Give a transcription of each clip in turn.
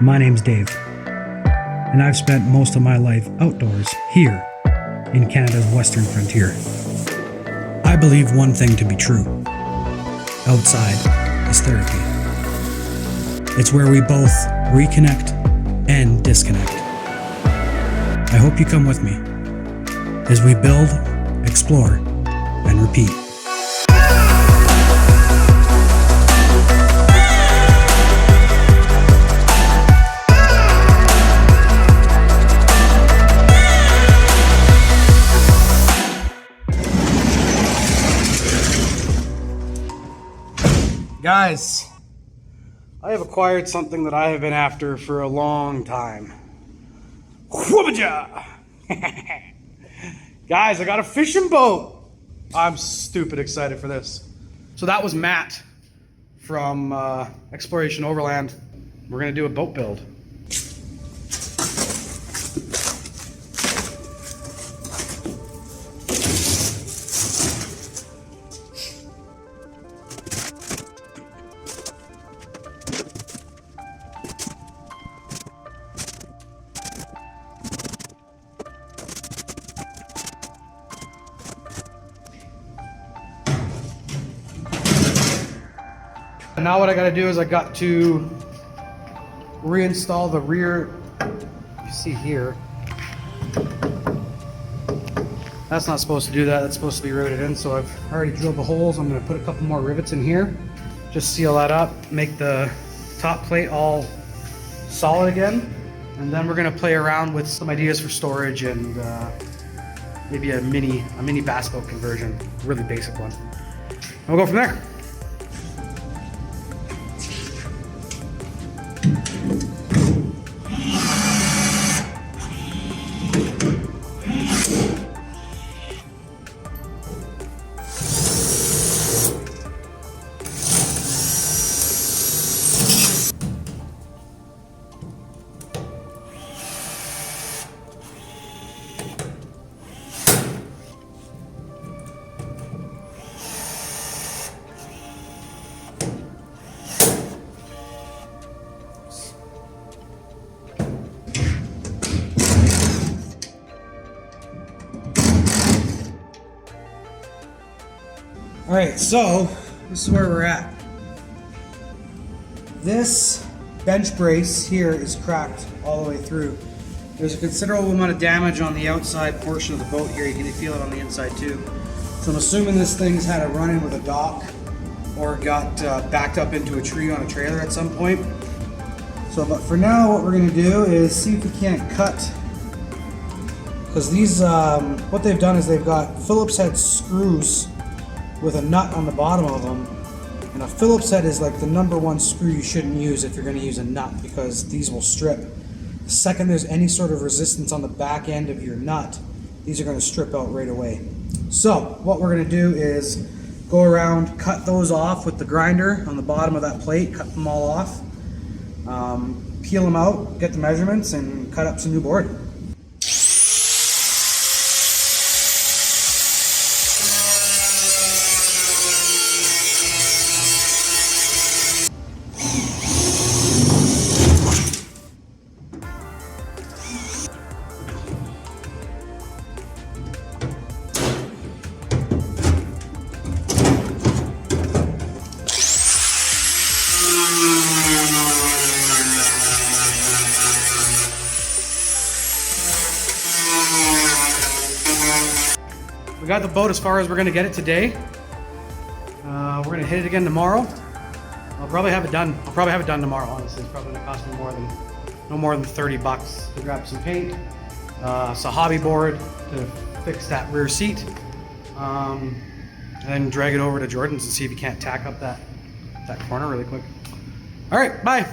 My name's Dave, and I've spent most of my life outdoors here in Canada's western frontier. I believe one thing to be true. Outside is therapy. It's where we both reconnect and disconnect. I hope you come with me as we build, explore, and repeat. Guys, I have acquired something that I have been after for a long time. Whoopajah! Guys, I got a fishing boat. I'm stupid excited for this. So that was Matt from Exploration Overland. We're gonna do a boat build. Now what I got to do is I got to reinstall the rear. You see here, that's not supposed to do that. That's supposed to be riveted in. So I've already drilled the holes. I'm going to put a couple more rivets in here, just seal that up, make the top plate all solid again, and then we're going to play around with some ideas for storage and maybe a mini bass boat conversion, a really basic one. And we'll go from there. All right, so this is where we're at. This bench brace here is cracked all the way through. There's a considerable amount of damage on the outside portion of the boat here. You can feel it on the inside too. So I'm assuming this thing's had a run-in with a dock or got backed up into a tree on a trailer at some point. So, but for now, what we're gonna do is see if we can't cut, because these, what they've done is they've got Phillips head screws with a nut on the bottom of them, and a Phillips head is like the #1 screw you shouldn't use if you're going to use a nut, because these will strip. The second there's any sort of resistance on the back end of your nut, these are going to strip out right away. So what we're going to do is go around, cut those off with the grinder on the bottom of that plate, cut them all off, peel them out, get the measurements, and cut up some new board. We got the boat as far as we're going to get it today. We're going to hit it again tomorrow. I'll probably have it done. Tomorrow. Honestly, it's probably going to cost me no more than $30 to grab some paint, it's a hobby board to fix that rear seat, and then drag it over to Jordan's and see if he can't tack up that corner really quick. All right, bye.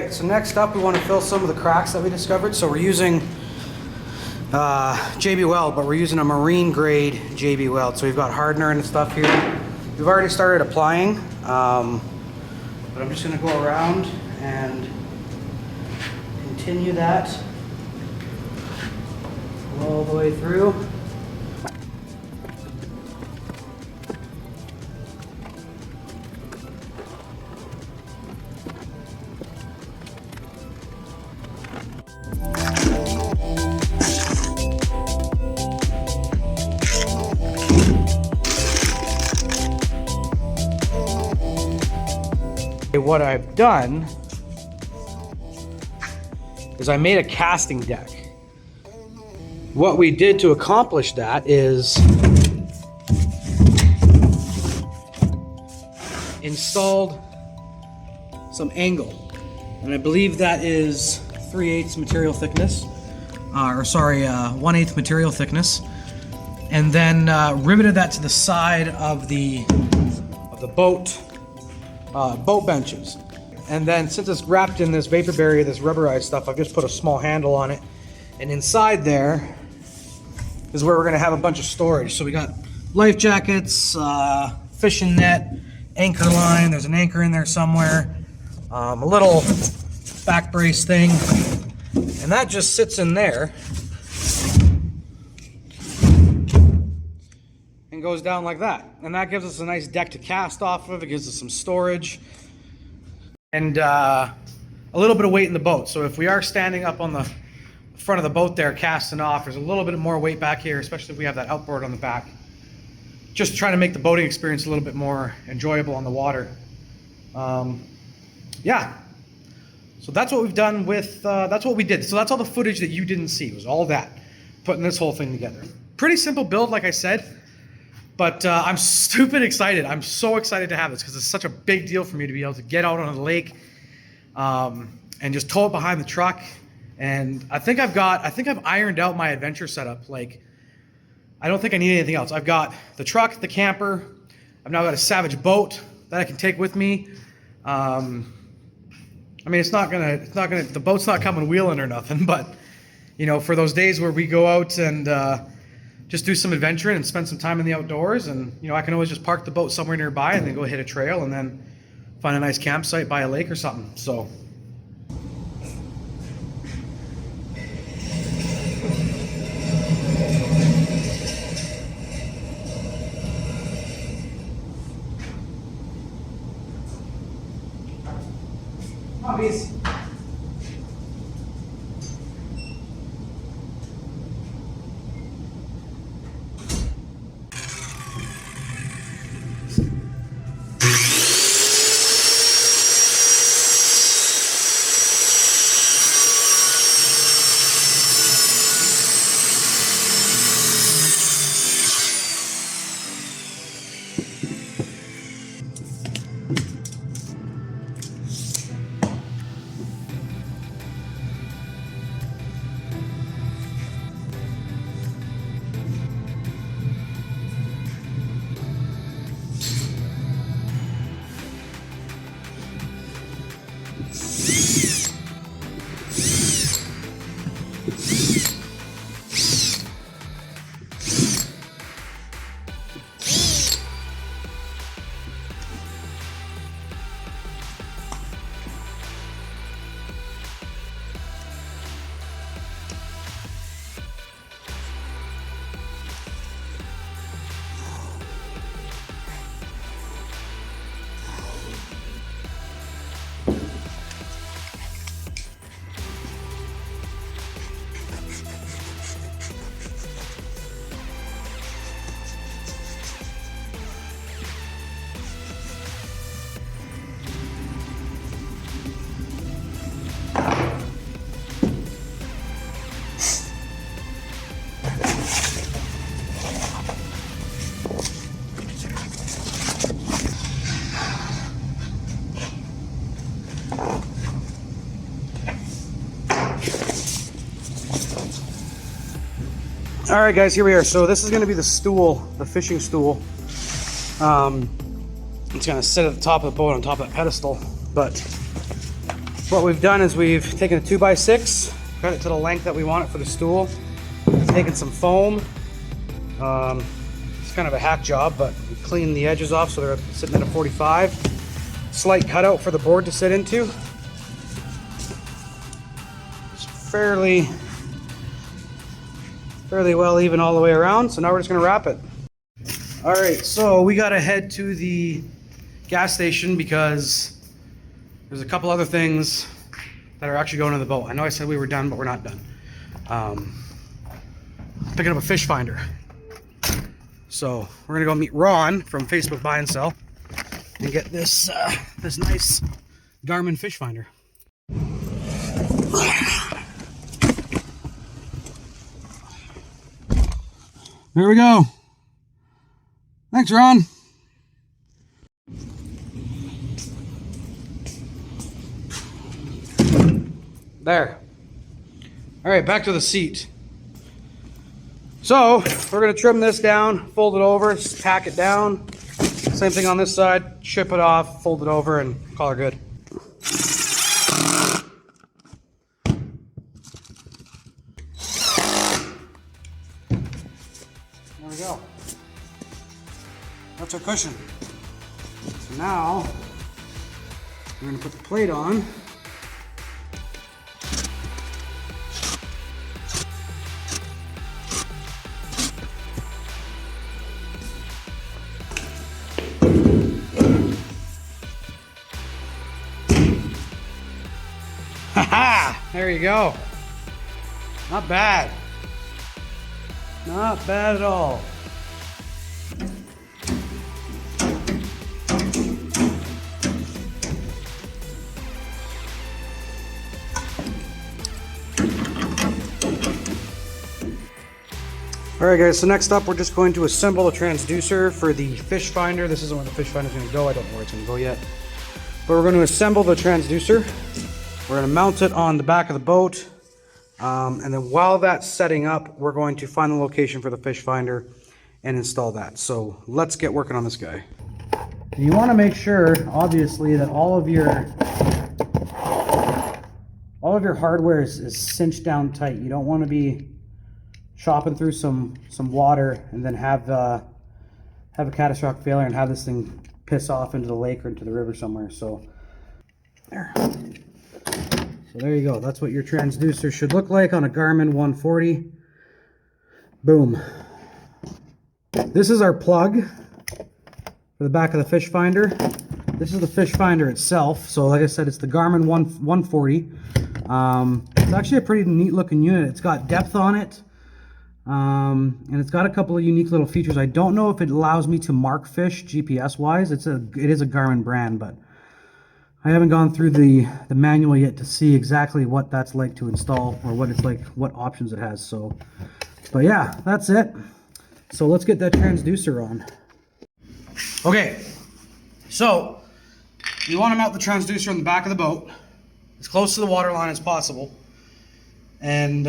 right, so next up we want to fill some of the cracks that we discovered. So we're using JB Weld, but we're using a marine grade JB Weld. So we've got hardener and stuff here. We've already started applying, but I'm just going to go around and continue that all the way through. What I've done is I made a casting deck. What we did to accomplish that is installed some angle, and I believe that is 3/8 material thickness, or sorry, 1/8 material thickness, and then riveted that to the side of the boat benches. And then since it's wrapped in this vapor barrier, this rubberized stuff, I've just put a small handle on it, and inside there is where we're going to have a bunch of storage. So we got life jackets, fishing net, anchor line, there's an anchor in there somewhere, a little back brace thing, and that just sits in there and goes down like that. And that gives us a nice deck to cast off of. It gives us some storage and a little bit of weight in the boat. So if we are standing up on the front of the boat there casting off, there's a little bit more weight back here, especially if we have that outboard on the back. Just trying to make the boating experience a little bit more enjoyable on the water. Yeah, so that's what we've done with, that's what we did. So that's all the footage that you didn't see, was all that, putting this whole thing together. Pretty simple build, like I said. But I'm stupid excited. I'm so excited to have this because it's such a big deal for me to be able to get out on the lake and just tow it behind the truck. And I think I've ironed out my adventure setup. Like, I don't think I need anything else. I've got the truck, the camper. I've now got a Savage boat that I can take with me. I mean, the boat's not coming wheeling or nothing, but you know, for those days where we go out and just do some adventuring and spend some time in the outdoors, and you know, I can always just park the boat somewhere nearby and then go hit a trail and then find a nice campsite by a lake or something. So hobbies. All right, guys, here we are. So this is going to be the stool, the fishing stool. It's going to sit at the top of the boat on top of that pedestal. But What we've done is we've taken a 2x6, cut it to the length that we want it for the stool. We've taken some foam. It's kind of a hack job, but we cleaned the edges off so they're sitting at a 45. Slight cutout for the board to sit into. It's fairly well even all the way around. So now we're just gonna wrap it. All right, so we gotta head to the gas station because there's a couple other things that are actually going in the boat. I know I said we were done, but we're not done. Picking up a fish finder. So we're gonna go meet Ron from Facebook Buy and Sell and get this this nice Garmin fish finder. There we go. Thanks, Ron. There. All right, back to the seat. So we're gonna trim this down, fold it over, tack it down. Same thing on this side, chip it off, fold it over, and call her good. There we go. That's our cushion. So now we're gonna put the plate on. There you go. Not bad. Not bad at all. Alright guys, so next up we're just going to assemble the transducer for the fish finder. This isn't where the fish finder is going to go. I don't know where it's going to go yet. But we're going to assemble the transducer. We're going to mount it on the back of the boat, and then while that's setting up, we're going to find the location for the fish finder and install that. So let's get working on this guy. You want to make sure, obviously, that all of your hardware is cinched down tight. You don't want to be chopping through some water and then have a catastrophic failure and have this thing piss off into the lake or into the river somewhere. So there. So there you go. That's what your transducer should look like on a Garmin 140. Boom. This is our plug for the back of the fish finder. This is the fish finder itself. So like I said, it's the Garmin 140. It's actually a pretty neat looking unit. It's got depth on it. And it's got a couple of unique little features. I don't know if it allows me to mark fish GPS wise. It is a Garmin brand, but I haven't gone through the manual yet to see exactly what that's like to install or what it's like, what options it has. So, but yeah, that's it. So let's get that transducer on. Okay, so you want to mount the transducer on the back of the boat as close to the water line as possible and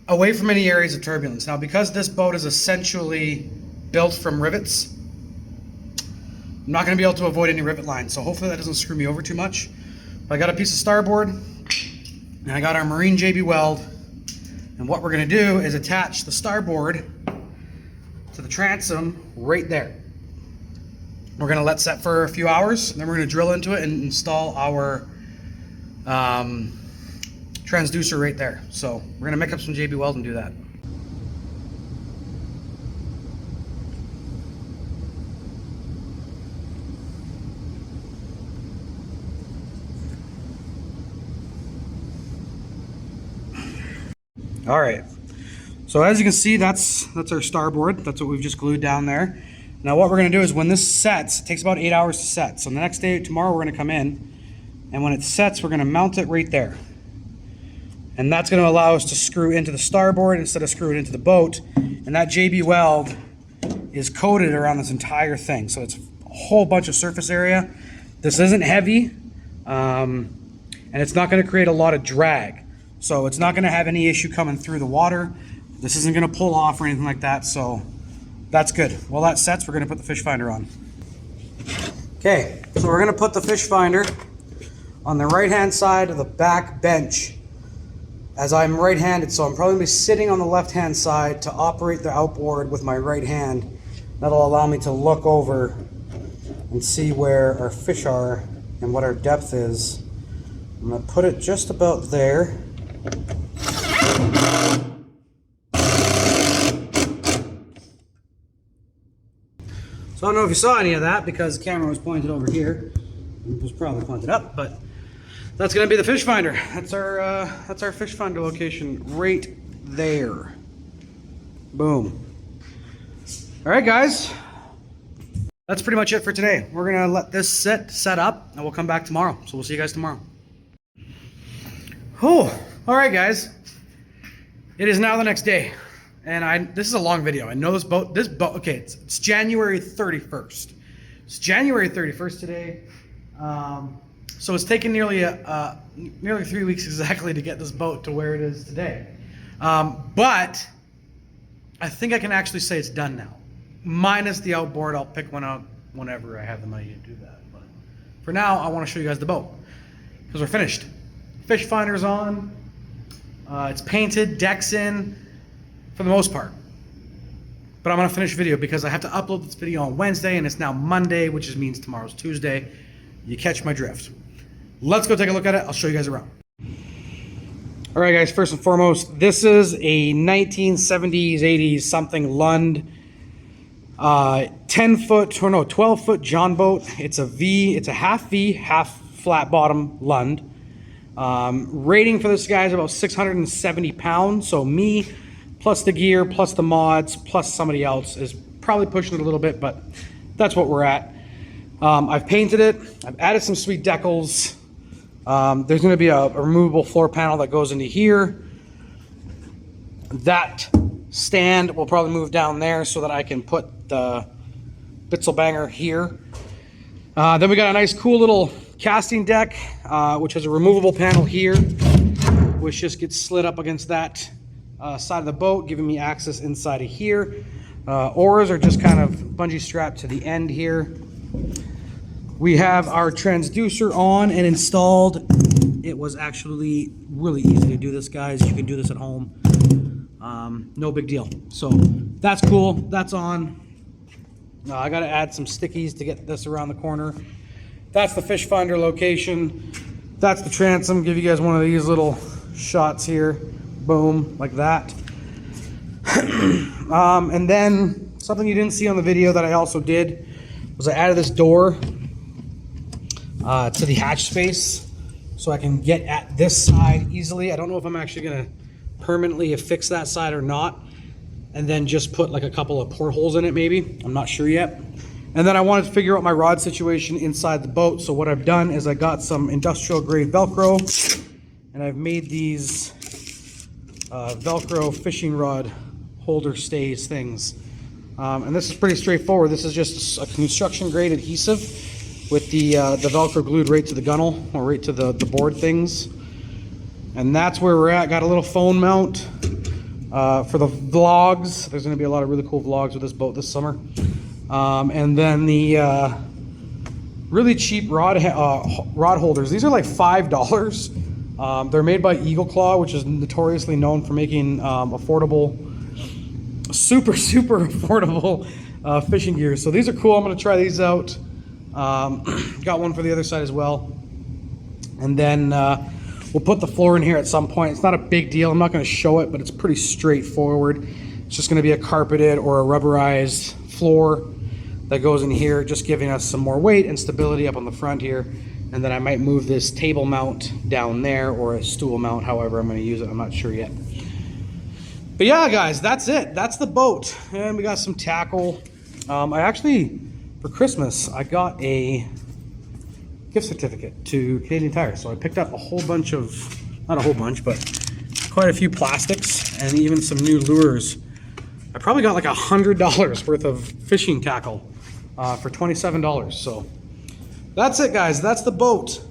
away from any areas of turbulence. Now, because this boat is essentially built from rivets, I'm not going to be able to avoid any rivet lines, so hopefully that doesn't screw me over too much. But I got a piece of starboard, and I got our marine JB weld, and what we're going to do is attach the starboard to the transom right there. We're going to let set for a few hours, and then we're going to drill into it and install our transducer right there. So we're going to make up some JB weld and do that. All right, so as you can see, that's our starboard. That's what we've just glued down there. Now what we're gonna do is when this sets, it takes about 8 hours to set. So the next day, tomorrow, we're gonna come in, and when it sets, we're gonna mount it right there. And that's gonna allow us to screw into the starboard instead of screwing into the boat. And that JB weld is coated around this entire thing. So it's a whole bunch of surface area. This isn't heavy, and it's not gonna create a lot of drag. So it's not going to have any issue coming through the water. This isn't going to pull off or anything like that, so that's good. While that sets, we're going to put the fish finder on. Okay, so we're going to put the fish finder on the right-hand side of the back bench. As I'm right-handed, so I'm probably going to be sitting on the left-hand side to operate the outboard with my right hand. That'll allow me to look over and see where our fish are and what our depth is. I'm going to put it just about there. So I don't know if you saw any of that because the camera was pointed over here. It was probably pointed up, but that's going to be the fish finder. That's our fish finder location right there. Boom. All right, guys. That's pretty much it for today. We're going to let this set up, and we'll come back tomorrow. So we'll see you guys tomorrow. Oh, all right, guys. It is now the next day. And this is a long video. I know this boat, okay, it's January 31st. It's January 31st today. So it's taken nearly 3 weeks exactly to get this boat to where it is today. But I think I can actually say it's done now. Minus the outboard, I'll pick one out whenever I have the money to do that. But for now, I want to show you guys the boat because we're finished. Fish finder's on. It's painted, deck's in. For the most part. But I'm going to finish the video because I have to upload this video on Wednesday and it's now Monday, which means tomorrow's Tuesday. You catch my drift. Let's go take a look at it. I'll show you guys around. All right, guys, first and foremost, this is a 1970s, 80s something Lund 12-foot John boat. It's a half V, half flat bottom Lund. Rating for this guy is about 670 pounds. So me, plus the gear, plus the mods, plus somebody else is probably pushing it a little bit, but that's what we're at. I've painted it. I've added some sweet decals. There's going to be a removable floor panel that goes into here. That stand will probably move down there so that I can put the Bitzelbanger here. Then we got a nice cool little casting deck, which has a removable panel here, which just gets slid up against that side of the boat, giving me access inside of here. Oars are just kind of bungee strapped to the end here. We have our transducer on and installed. It was actually really easy to do this, guys. You can do this at home. No big deal. So that's cool. That's on. I got to add some stickies to get this around the corner. That's the fish finder location. That's the transom. Give you guys one of these little shots here. Boom, like that. And then something you didn't see on the video that I also did was I added this door to the hatch space so I can get at this side easily. I don't know if I'm actually gonna permanently affix that side or not, and then just put like a couple of portholes in it maybe. I'm not sure yet. And then I wanted to figure out my rod situation inside the boat. So what I've done is I got some industrial grade Velcro and I've made these Velcro fishing rod holder stays things. And this is pretty straightforward. This is just a construction grade adhesive with the Velcro glued right to the gunnel or right to the board things. And that's where we're at. Got a little phone mount for the vlogs. There's gonna be a lot of really cool vlogs with this boat this summer. And then the really cheap rod holders. These are like $5. They're made by Eagle Claw, which is notoriously known for making affordable, super affordable fishing gear. So these are cool. I'm going to try these out. Got one for the other side as well. And then we'll put the floor in here at some point. It's not a big deal. I'm not going to show it, but it's pretty straightforward. It's just going to be a carpeted or a rubberized floor that goes in here, just giving us some more weight and stability up on the front here. And then I might move this table mount down there or a stool mount, however I'm going to use it. I'm not sure yet. But yeah, guys, that's it. That's the boat. And we got some tackle. I actually, for Christmas, I got a gift certificate to Canadian Tire. So I picked up a whole bunch of, not a whole bunch, but quite a few plastics and even some new lures. I probably got like $100 worth of fishing tackle for $27. So that's it, guys. That's the boat.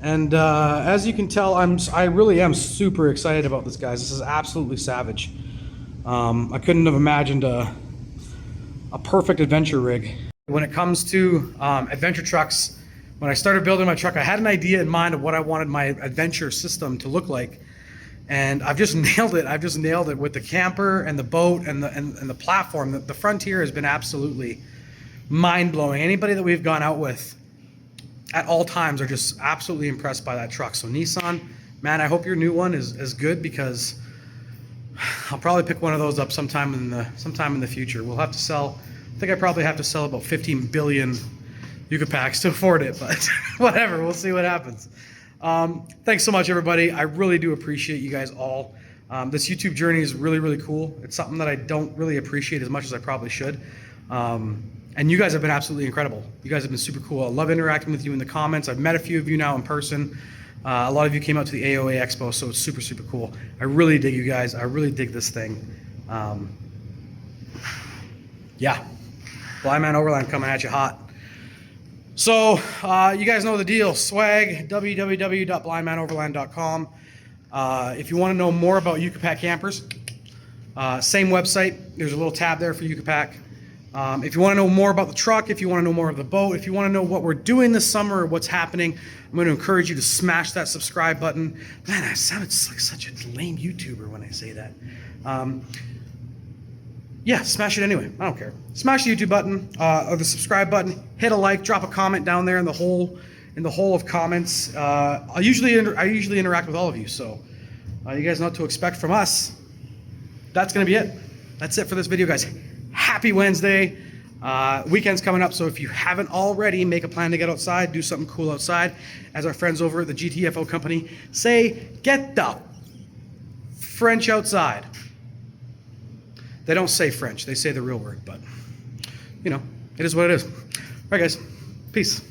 And as you can tell, I really am super excited about this, guys. This is absolutely savage. I couldn't have imagined a perfect adventure rig. When it comes to adventure trucks, when I started building my truck, I had an idea in mind of what I wanted my adventure system to look like. And I've just nailed it. I've just nailed it with the camper and the boat and the platform. The Frontier has been absolutely mind-blowing. Anybody that we've gone out with at all times are just absolutely impressed by that truck. So Nissan, man, I hope your new one is good, because I'll probably pick one of those up sometime in the future. We'll have to sell, I think I probably have to sell about 15 billion Yucca packs to afford it, but whatever, we'll see what happens. Thanks so much, everybody. I really do appreciate you guys all. This YouTube journey is really, really cool. It's something that I don't really appreciate as much as I probably should. And you guys have been absolutely incredible. You guys have been super cool. I love interacting with you in the comments. I've met a few of you now in person. A lot of you came out to the AOA Expo, so it's super, super cool. I really dig you guys. I really dig this thing. Yeah, Blindman Overland coming at you hot. So you guys know the deal. Swag, www.blindmanoverland.com. If you want to know more about Yucca Pack campers, same website. There's a little tab there for Yucca Pack. If you want to know more about the truck, if you want to know more of the boat, if you want to know what we're doing this summer or what's happening, I'm going to encourage you to smash that subscribe button. Man, I sounded like such a lame YouTuber when I say that. Yeah, smash it anyway. I don't care. Smash the YouTube button or the subscribe button. Hit a like. Drop a comment down there in the hole of comments. I usually interact with all of you, so you guys know what to expect from us. That's gonna be it. That's it for this video, guys. Happy Wednesday. Weekend's coming up, so if you haven't already, make a plan to get outside, do something cool outside. As our friends over at the GTFO company say, get the French outside. They don't say French, they say the real word, but you know, it is what it is. All right, guys, peace.